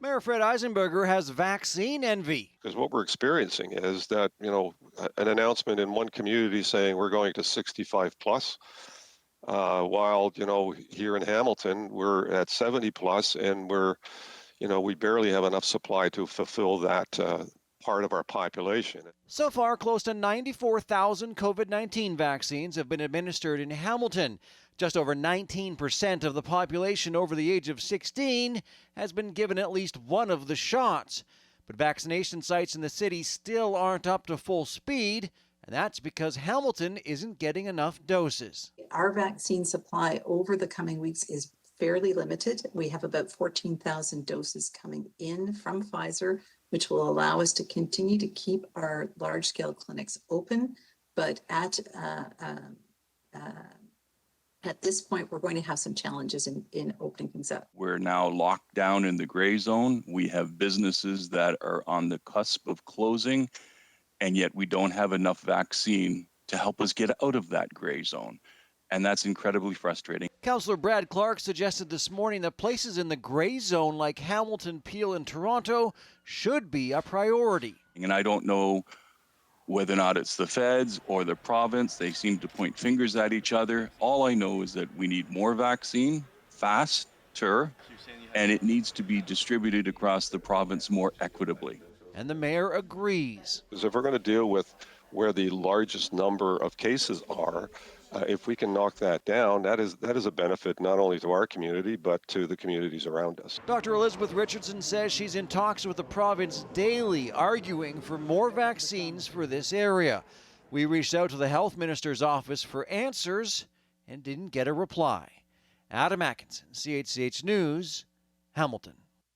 Mayor Fred Eisenberger has vaccine envy. Because what we're experiencing is that, an announcement in one community saying we're going to 65 plus, while, here in Hamilton, we're at 70 plus, and we barely have enough supply to fulfill that part of our population. So far, close to 94,000 COVID-19 vaccines have been administered in Hamilton. Just over 19% of the population over the age of 16 has been given at least one of the shots. But vaccination sites in the city still aren't up to full speed, and that's because Hamilton isn't getting enough doses. Our vaccine supply over the coming weeks is fairly limited. We have about 14,000 doses coming in from Pfizer, which will allow us to continue to keep our large-scale clinics open. But at this point, we're going to have some challenges in opening things up. We're now locked down in the gray zone. We have businesses that are on the cusp of closing, and yet we don't have enough vaccine to help us get out of that gray zone. And that's incredibly frustrating. Councillor Brad Clark suggested this morning that places in the gray zone like Hamilton, Peel, and Toronto should be a priority. And I don't know whether or not it's the feds or the province. They seem to point fingers at each other. All I know is that we need more vaccine, faster, and it needs to be distributed across the province more equitably. And the mayor agrees. Because if we're going to deal with where the largest number of cases are, if we can knock that down, that is a benefit not only to our community, but to the communities around us. Dr. Elizabeth Richardson says she's in talks with the province daily, arguing for more vaccines for this area. We reached out to the health minister's office for answers and didn't get a reply. Adam Atkinson, CHCH News, Hamilton.